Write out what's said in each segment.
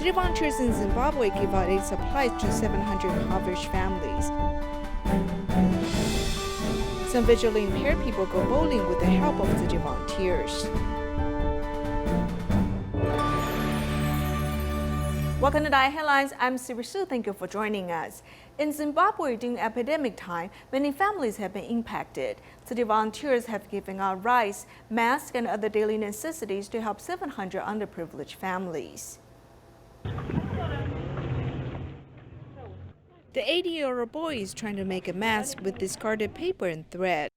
City volunteers in Zimbabwe give out aid supplies to 700 impoverished families. Some visually impaired people go bowling with the help of Tzu Chi volunteers. Welcome to DaAi Headlines. I'm Siri Su. Thank you for joining us. In Zimbabwe, during epidemic time, many families have been impacted. City volunteers have given out rice, masks, and other daily necessities to help 700 underprivileged families. The 80-year-old boy is trying to make a mask with discarded paper and thread.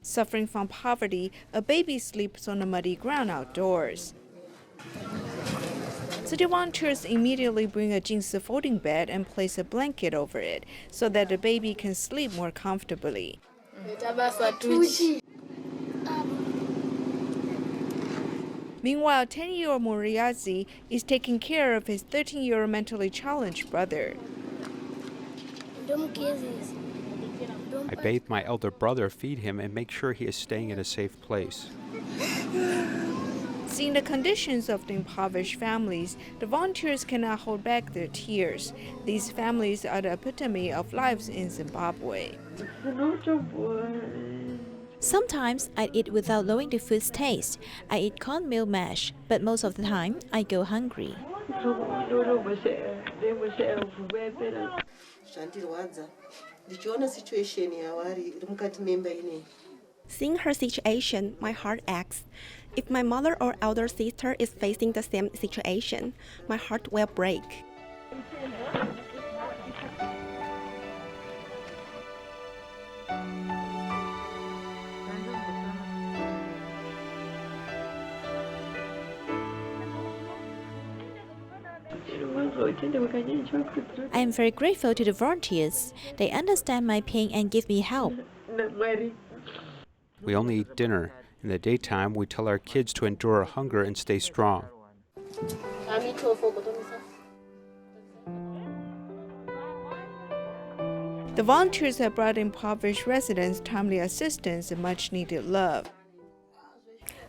Suffering from poverty, a baby sleeps on the muddy ground outdoors. City volunteers immediately bring a jinsu folding bed and place a blanket over it so that the baby can sleep more comfortably. Meanwhile, 10-year-old Moriyazi is taking care of his 13-year-old mentally challenged brother. I bathe my elder brother, feed him, and make sure he is staying in a safe place. Seeing the conditions of the impoverished families, the volunteers cannot hold back their tears. These families are the epitome of lives in Zimbabwe. Sometimes I eat without knowing the food's taste. I eat cornmeal mash, but most of the time I go hungry. Seeing her situation, my heart aches. If my mother or elder sister is facing the same situation, my heart will break. I am very grateful to the volunteers. They understand my pain and give me help. We only eat dinner. In the daytime, we tell our kids to endure hunger and stay strong. The volunteers have brought impoverished residents timely assistance and much-needed love.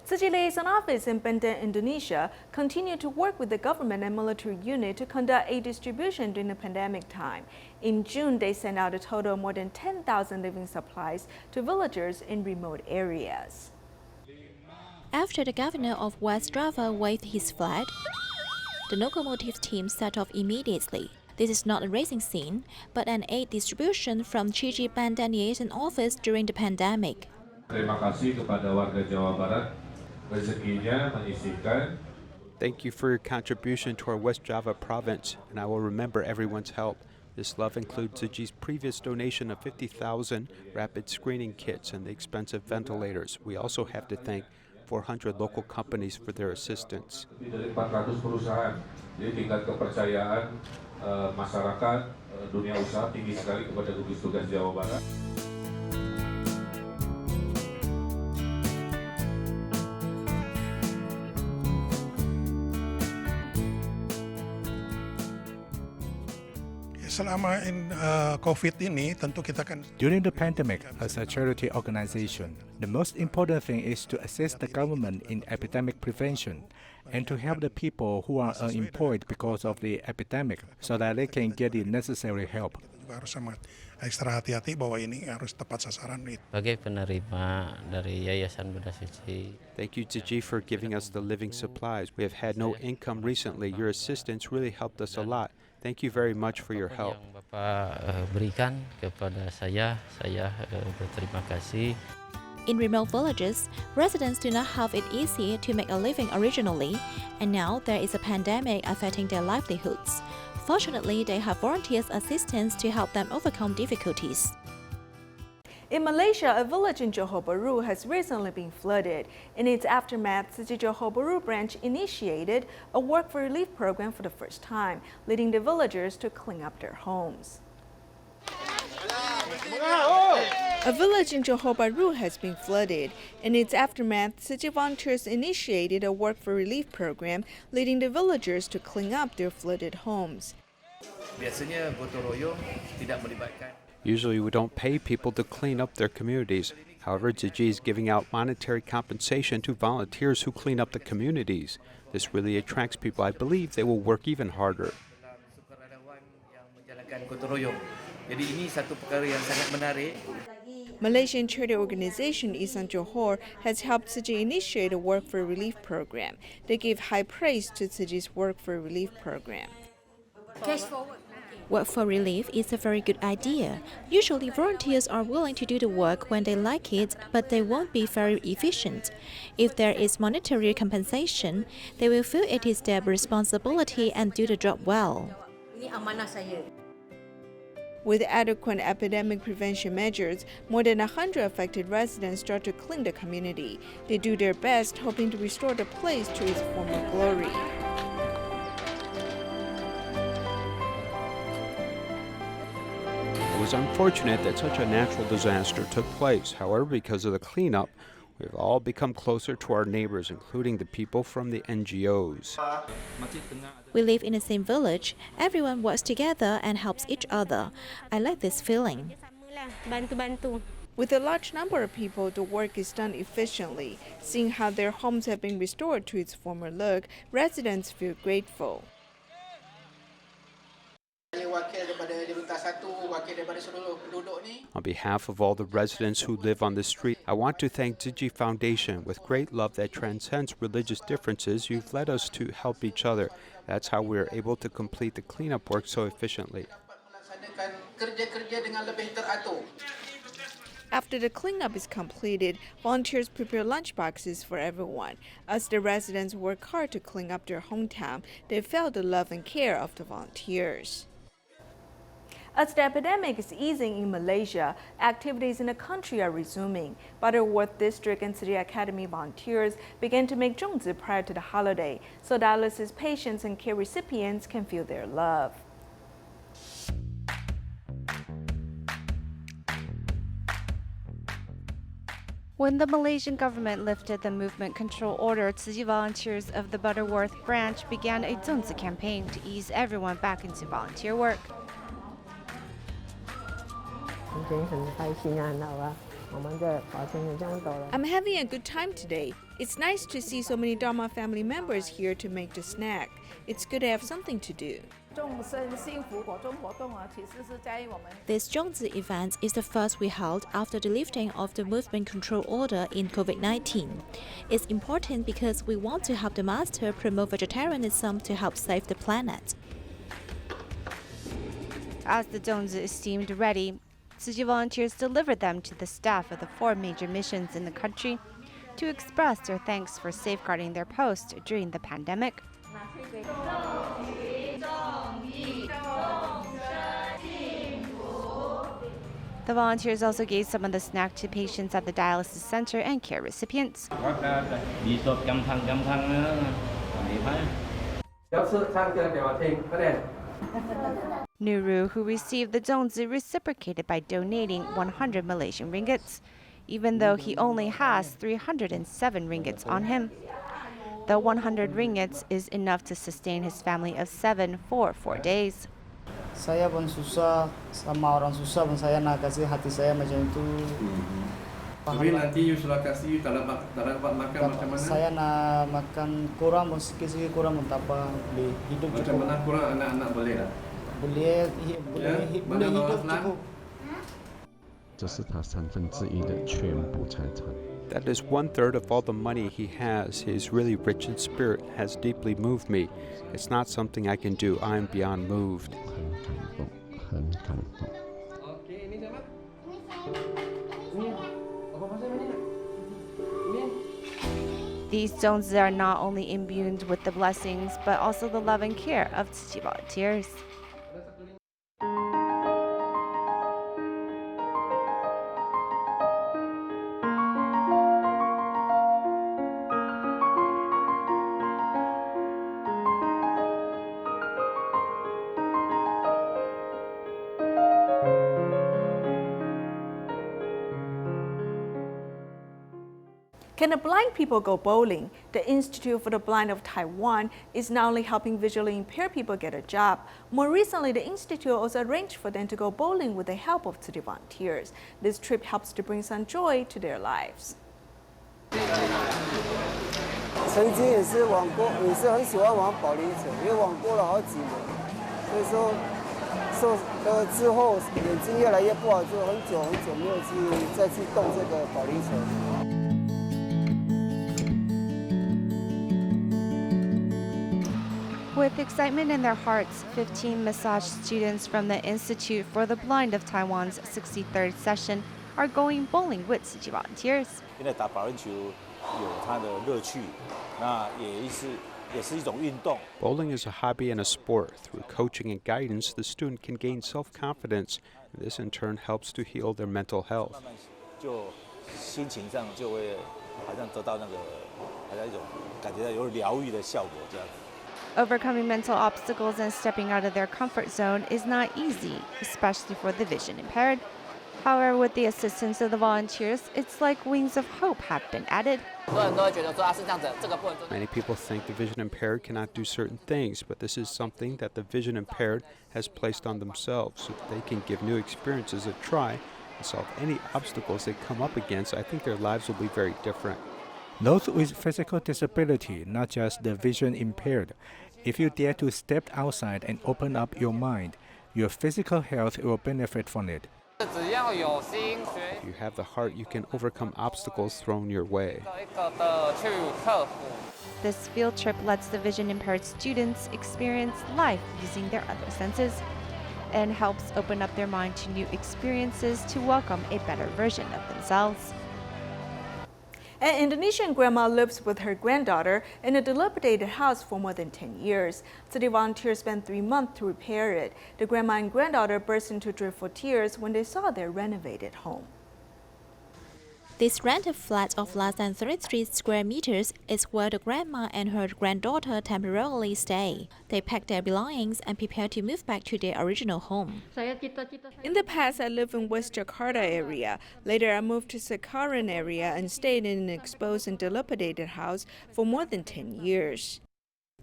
Tzu Chi Liaison Office in Bandung, Indonesia, continued to work with the government and military unit to conduct aid distribution during the pandemic time. In June, they sent out a total of more than 10,000 living supplies to villagers in remote areas. After the governor of West Java waved his flag, the locomotive team set off immediately. This is not a racing scene, but an aid distribution from Tzu Chi Bandung Liaison Office during the pandemic. Terima kasih kepada warga Jawa Barat. Rezekinya menyisihkan. Thank you for your contribution to our West Java province, and I will remember everyone's help. This love includes Tzu Chi's previous donation of 50,000 rapid screening kits and the expensive ventilators. We also have to thank 400 local companies for their assistance. Lebih dari 400 perusahaan. Jadi tingkat kepercayaan masyarakat dunia usaha tinggi sekali kepada gugus tugas Jawa Barat. Selama COVID ini, tentu kita kan. During the pandemic, as a charity organization, the most important thing is to assist the government in epidemic prevention and to help the people who are unemployed because of the epidemic so that they can get the necessary help. Juga harus sangat ekstra hati-hati bahwa ini harus tepat sasaran. Sebagai penerima dari Yayasan Bunda Suci. Thank you, Tzu Chi, for giving us the living supplies. We have had no income recently. Your assistance really helped us a lot. Thank you very much for your help. Yang Bapak berikan kepada saya berterima kasih. In remote villages, residents do not have it easy to make a living originally, and now there is a pandemic affecting their livelihoods. Fortunately, they have volunteers' assistance to help them overcome difficulties. In Malaysia, a village in Johor Bahru has recently been flooded. In its aftermath, Tzu Chi Johor Bahru branch initiated a work for relief program for the first time, leading the villagers to clean up their homes. A village in Johor Bahru has been flooded. In its aftermath, Tzu Chi volunteers initiated a work for relief program, leading the villagers to clean up their flooded homes. Usually we don't pay people to clean up their communities. However, Tzu Chi is giving out monetary compensation to volunteers who clean up the communities. This really attracts people. I believe they will work even harder. Malaysian charity organization Isan Johor has helped Tzu Chi initiate a work for relief program. They give high praise to Tzu Chi's work for relief program. Work for relief is a very good idea. Usually volunteers are willing to do the work when they like it, but they won't be very efficient. If there is monetary compensation, they will feel it is their responsibility and do the job well. With adequate epidemic prevention measures, more than 100 affected residents start to clean the community. They do their best, hoping to restore the place to its former glory. It was unfortunate that such a natural disaster took place. However, because of the cleanup, we've all become closer to our neighbors, including the people from the NGOs. We live in the same village. Everyone works together and helps each other. I like this feeling. With a large number of people, the work is done efficiently. Seeing how their homes have been restored to its former look, residents feel grateful. On behalf of all the residents who live on the street, I want to thank Tzu Chi Foundation. With great love that transcends religious differences, you've led us to help each other. That's how we are able to complete the cleanup work so efficiently. After the cleanup is completed, volunteers prepare lunchboxes for everyone. As the residents work hard to clean up their hometown, they felt the love and care of the volunteers. As the epidemic is easing in Malaysia, activities in the country are resuming. Butterworth District and City Academy volunteers began to make zhongzi prior to the holiday, so dialysis patients and care recipients can feel their love. When the Malaysian government lifted the movement control order, Tzu Chi volunteers of the Butterworth branch began a zhongzi campaign to ease everyone back into volunteer work. I'm having a good time today. It's nice to see so many Dharma family members here to make the snack. It's good to have something to do. This zhongzi event is the first we held after the lifting of the movement control order in COVID-19. It's important because we want to help the master promote vegetarianism to help save the planet. As the zhongzi is steamed ready, Tzu Chi volunteers delivered them to the staff of the 4 major missions in the country to express their thanks for safeguarding their post during the pandemic. The volunteers also gave some of the snack to patients at the dialysis center and care recipients. Nuru, who received the zhongzi, reciprocated by donating 100 Malaysian ringgits, even though he only has 307 ringgits on him. The 100 ringgits is enough to sustain his family of 7 for 4 days. Saya pun susah, sama orang susah pun saya nak kasih hati saya macam itu. Tapi nanti you sudah kasih, tak dapat makan macam mana? Saya nak makan kurang, pun sikit-sikit kurang pun tak apa, boleh hidup cukup. Macam mana kurang anak-anak boleh tak? Boleh hidup cukup. That is 1/3 of all the money he has. He is really rich in spirit, has deeply moved me. It's not something I can do. I am beyond moved. These zhongzi are not only imbued with the blessings, but also the love and care of Tzu Chi volunteers. Can the blind people go bowling? The Institute for the Blind of Taiwan is not only helping visually impaired people get a job. More recently, the institute also arranged for them to go bowling with the help of Tzu Chi volunteers. This trip helps to bring some joy to their lives. 曾经也是玩过，也是很喜欢玩保龄球，也玩过了好几年，所以说受之后眼睛越来越不好，就很久没有再去动这个保龄球。 With excitement in their hearts, 15 massage students from the Institute for the Blind of Taiwan's 63rd session are going bowling with Tzu Chi volunteers. 因为打保龄球有它的乐趣，那也是一种运动。 Bowling is a hobby and a sport. Through coaching and guidance, the student can gain self-confidence. This in turn helps to heal their mental health. 就心情上就会好像得到那个好像一种感觉到有疗愈的效果这样。 Overcoming mental obstacles and stepping out of their comfort zone is not easy, especially for the vision impaired. However, with the assistance of the volunteers, it's like wings of hope have been added. Many people think the vision impaired cannot do certain things, but this is something that the vision impaired has placed on themselves so that they can give new experiences a try and solve any obstacles they come up against. I think their lives will be very different. Those with physical disability, not just the vision impaired, if you dare to step outside and open up your mind, your physical health will benefit from it. If you have the heart, you can overcome obstacles thrown your way. This field trip lets the vision impaired students experience life using their other senses and helps open up their mind to new experiences to welcome a better version of themselves. An Indonesian grandma lives with her granddaughter in a dilapidated house for more than 10 years. Tzu Chi volunteers spent 3 months to repair it. The grandma and granddaughter burst into joyful tears when they saw their renovated home. This rented flat of less than 33 square meters is where the grandma and her granddaughter temporarily stay. They pack their belongings and prepare to move back to their original home. In the past, I lived in West Jakarta area. Later, I moved to Cikarang area and stayed in an exposed and dilapidated house for more than 10 years.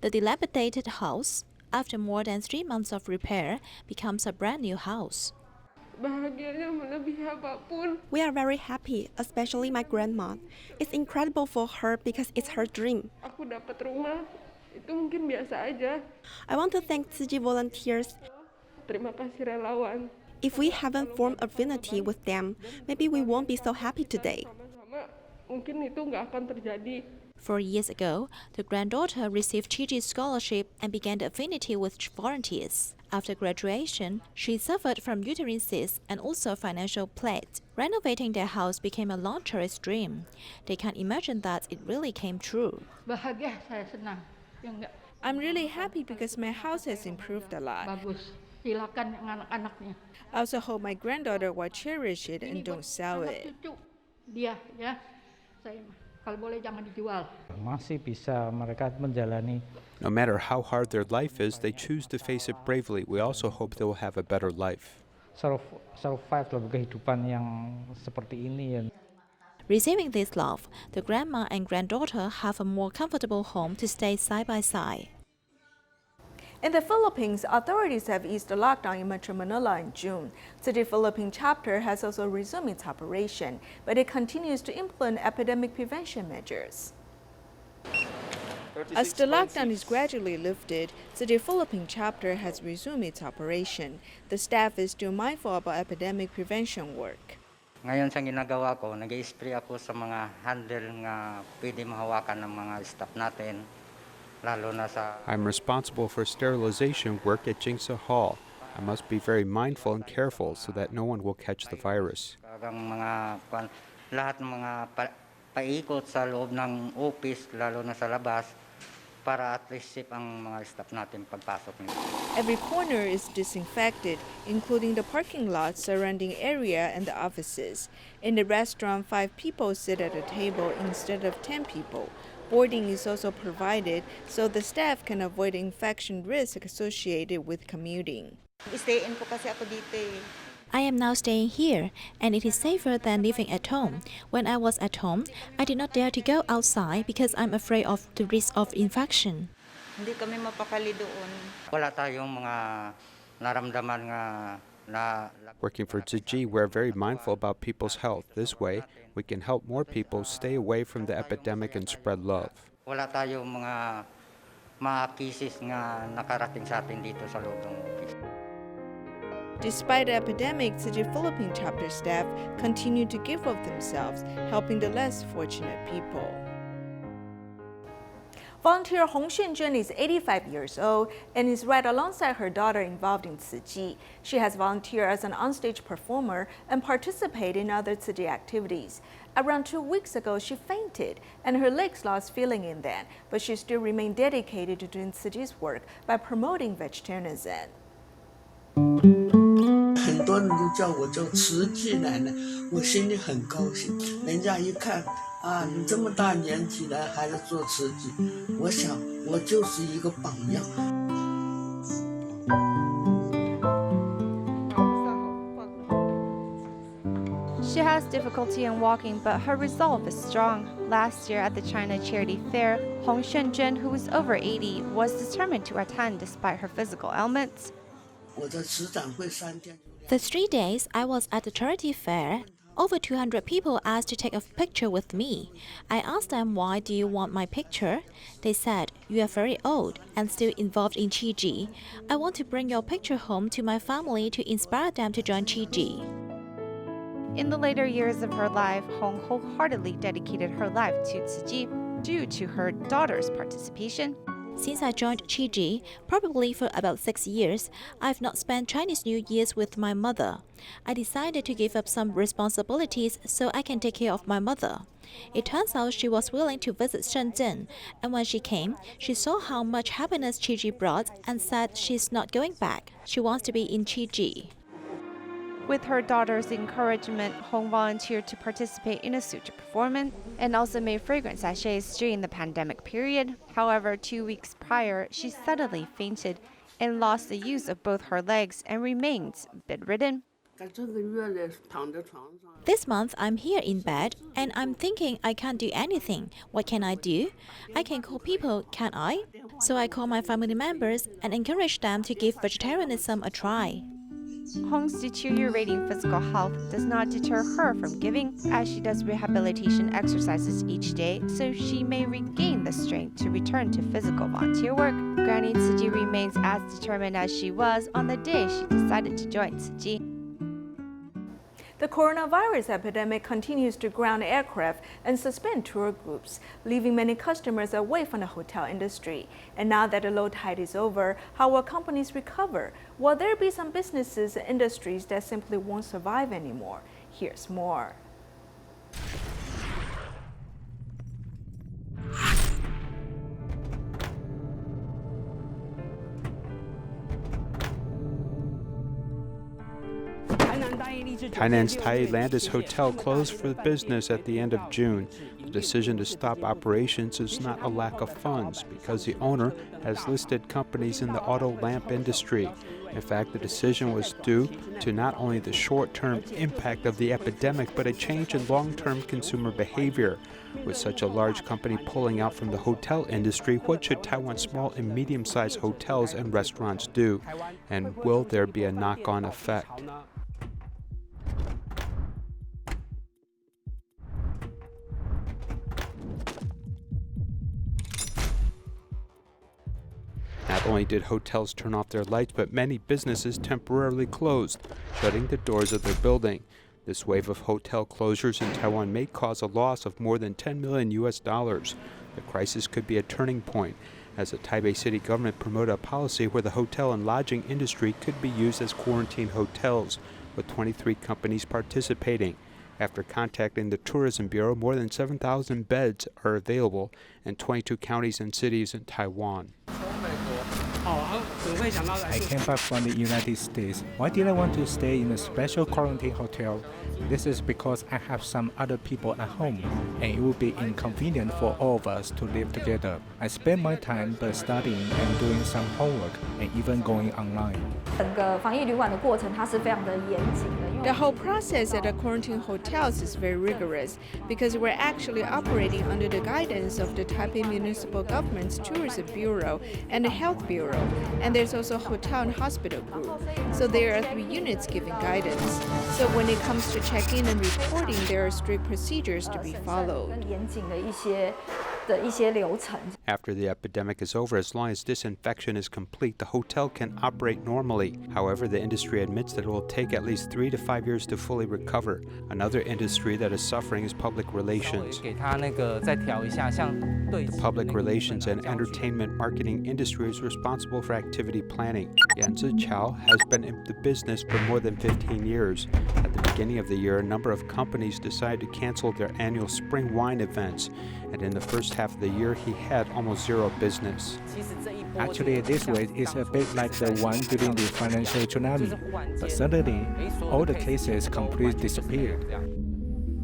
The dilapidated house, after more than 3 months of repair, becomes a brand new house. We are very happy, especially my grandma. It's incredible for her because it's her dream. I want to thank Tzu Chi volunteers. If we haven't formed affinity with them, maybe we won't be so happy today. 4 years ago, the granddaughter received Tzu Chi scholarship and began the affinity with volunteers. After graduation, she suffered from uterine cysts and also financial plight. Renovating their house became a long cherished dream. They can't imagine that it really came true. I'm really happy because my house has improved a lot. I also hope my granddaughter will cherish it and don't sell it. No matter how hard their life is, they choose to face it bravely. We also hope they will have a better life. Receiving this love, the grandma and granddaughter have a more comfortable home to stay side by side. In the Philippines, authorities have eased the lockdown in Metro Manila in June. Tzu Chi Philippine chapter has also resumed its operation, but it continues to implement epidemic prevention measures. As the lockdown is gradually lifted, Tzu Chi Philippine chapter has resumed its operation. The staff is still mindful about epidemic prevention work. Ngayon sa ginagawa ko, nag-i-spray ako sa mga handle nga pwede mahawakan ng mga staff natin. I'm responsible for sterilization work at Jingsa Hall. I must be very mindful and careful so that no one will catch the virus. Lahat ng mga paikot sa loob ng office, lalo na sa labas, para at least safe ang mga staff natin pagpasok nito. Every corner is disinfected, including the parking lot, surrounding area, and the offices. In the restaurant, 5 people sit at a table instead of 10 people. Boarding is also provided so the staff can avoid infection risk associated with commuting. I am now staying here, and it is safer than living at home. When I was at home, I did not dare to go outside because I'm afraid of the risk of infection. Hindi kami mapakali doon. Wala tayong mga naramdaman nga na. Working for Tzu Chi, we're very mindful about people's health. This way, we can help more people stay away from the epidemic and spread love. Wala tayong mga cases nga nakarating sa atin dito sa loob ng office. Despite the epidemic, Tzu Chi Philippine chapter staff continue to give of themselves, helping the less fortunate people. Volunteer Hong Xunzhen is 85 years old and is right alongside her daughter involved in Tzu Chi. She has volunteered as an onstage performer and participated in other Tzu Chi activities. Around 2 weeks ago, she fainted and her legs lost feeling in them, but she still remained dedicated to doing Tzu Chi's work by promoting vegetarianism. 很多人都叫我叫慈济奶奶，我心里很高兴。人家一看啊，你这么大年纪了还在做慈济，我想我就是一个榜样。 She has difficulty in walking, but her resolve is strong. Last year at the China Charity Fair, Hong Xunzhen, who is over 80, was determined to attend despite her physical ailments. The 3 days I was at the charity fair, over 200 people asked to take a picture with me. I asked them, why do you want my picture? They said, you are very old and still involved in Chi Ji. I want to bring your picture home to my family to inspire them to join Chi Ji. In the later years of her life, Hong wholeheartedly dedicated her life to Tzu Chi due to her daughter's participation. Since I joined Chi Ji, probably for about 6 years, I've not spent Chinese New Year's with my mother. I decided to give up some responsibilities so I can take care of my mother. It turns out she was willing to visit Shenzhen, and when she came, she saw how much happiness Chi Ji brought and said she's not going back. She wants to be in Chi Ji. With her daughter's encouragement, Hong volunteered to participate in a suture performance and also made fragrance sachets during the pandemic period. However, 2 weeks prior, she suddenly fainted and lost the use of both her legs and remains bedridden. This month, I'm here in bed and I'm thinking I can't do anything. What can I do? I can call people, can't I? So I call my family members and encourage them to give vegetarianism a try. Hong's deteriorating physical health does not deter her from giving, as she does rehabilitation exercises each day, so she may regain the strength to return to physical volunteer work. Granny Tzu Chi remains as determined as she was on the day she decided to join Tzu Chi. The coronavirus epidemic continues to ground aircraft and suspend tour groups, leaving many customers away from the hotel industry. And now that the low tide is over, how will companies recover? Will there be some businesses and industries that simply won't survive anymore? Here's more. Tainan's Thailand's hotel closed for business at the end of June. The decision to stop operations is not a lack of funds because the owner has listed companies in the auto lamp industry. In fact, the decision was due to not only the short-term impact of the epidemic, but a change in long-term consumer behavior. With such a large company pulling out from the hotel industry, what should Taiwan's small and medium-sized hotels and restaurants do? And will there be a knock-on effect? Not only did hotels turn off their lights, but many businesses temporarily closed, shutting the doors of their building. This wave of hotel closures in Taiwan may cause a loss of more than $10 million. The crisis could be a turning point, as the Taipei city government promoted a policy where the hotel and lodging industry could be used as quarantine hotels, with 23 companies participating. After contacting the Tourism Bureau, more than 7,000 beds are available in 22 counties and cities in Taiwan. I came back from the United States. Why did I want to stay in a special quarantine hotel? This is because I have some other people at home, and it would be inconvenient for all of us to live together. I spend my time by studying and doing some homework, and even going online. 整个防疫旅馆的过程，它是非常的严谨的。The whole process at the quarantine hotels is very rigorous because we're actually operating under the guidance of the Taipei Municipal Government's Tourism Bureau and the Health Bureau, and there's also a hotel and hospital group. So there are 3 units giving guidance. So when it comes to check-in and reporting, there are strict procedures to be followed. After the epidemic is over, as long as disinfection is complete, the hotel can operate normally. However, the industry admits that it will take at least 3 to 5 years to fully recover. Another industry that is suffering is public relations. The public relations and entertainment marketing industry is responsible for activity planning. Tzu Chi has been in the business for more than 15 years. At the beginning of the year, a number of companies decided to cancel their annual spring wine events, and in the first half of the year, he had almost zero business. Actually, this wave is a bit like the one during the financial tsunami, but suddenly, all the cases completely disappeared.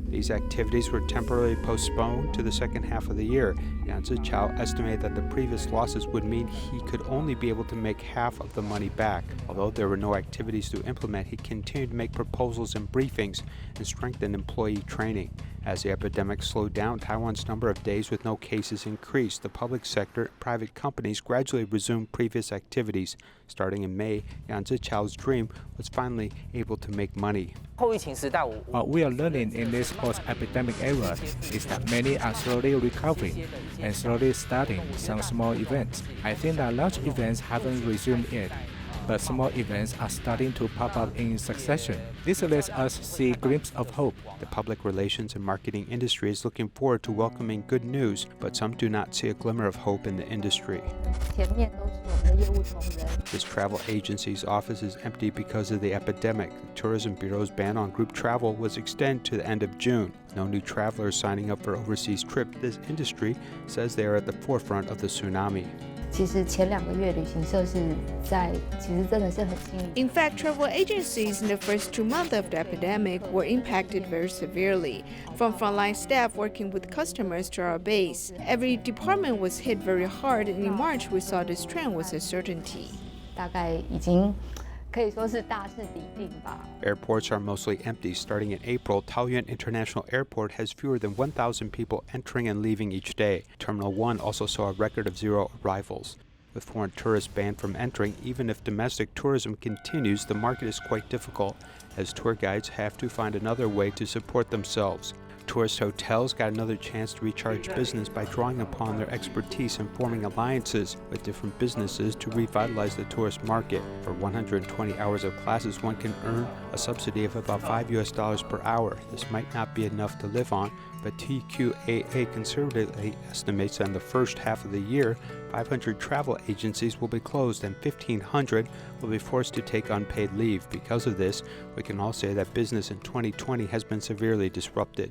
These activities were temporarily postponed to the second half of the year. Tzu Chi estimated that the previous losses would mean he could only be able to make half of the money back. Although there were no activities to implement, he continued to make proposals and briefings and strengthen employee training. As the epidemic slowed down, Taiwan's number of days with no cases increased. The public sector and private companies gradually resumed previous activities. Starting in May, Tzu Chi's dream was finally able to make money. What we are learning in this post-epidemic era is that many are slowly recovering and slowly starting some small events. I think that large events haven't resumed yet, but small events are starting to pop up in succession. This lets us see a glimpse of hope. The public relations and marketing industry is looking forward to welcoming good news, but some do not see a glimmer of hope in the industry. This travel agency's office is empty because of the epidemic. The Tourism Bureau's ban on group travel was extended to the end of June. No new travelers signing up for overseas trips. This industry says they are at the forefront of the tsunami. In fact, travel agencies in the first 2 months of the epidemic were impacted very severely. From frontline staff working with customers to our base, every department was hit very hard, and in March we saw this trend was a certainty. Airports are mostly empty. Starting in April, Taoyuan International Airport has fewer than 1,000 people entering and leaving each day. Terminal 1 also saw a record of 0 arrivals. With foreign tourists banned from entering, even if domestic tourism continues, the market is quite difficult, as tour guides have to find another way to support themselves. Tourist hotels got another chance to recharge business by drawing upon their expertise and forming alliances with different businesses to revitalize the tourist market. For 120 hours of classes, one can earn a subsidy of about $5 per hour. This might not be enough to live on, but TQAA conservatively estimates that in the first half of the year, 500 travel agencies will be closed and 1,500 will be forced to take unpaid leave. Because of this, we can all say that business in 2020 has been severely disrupted.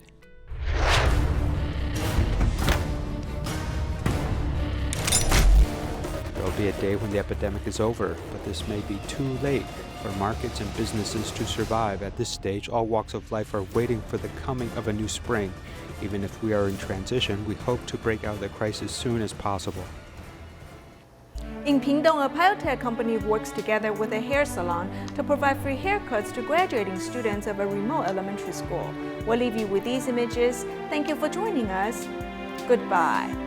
There will be a day when the epidemic is over, but this may be too late for markets and businesses to survive. At this stage, all walks of life are waiting for the coming of a new spring. Even if we are in transition, we hope to break out of the crisis as soon as possible. In Bandung, a biotech company works together with a hair salon to provide free haircuts to graduating students of a remote elementary school. We'll leave you with these images. Thank you for joining us. Goodbye.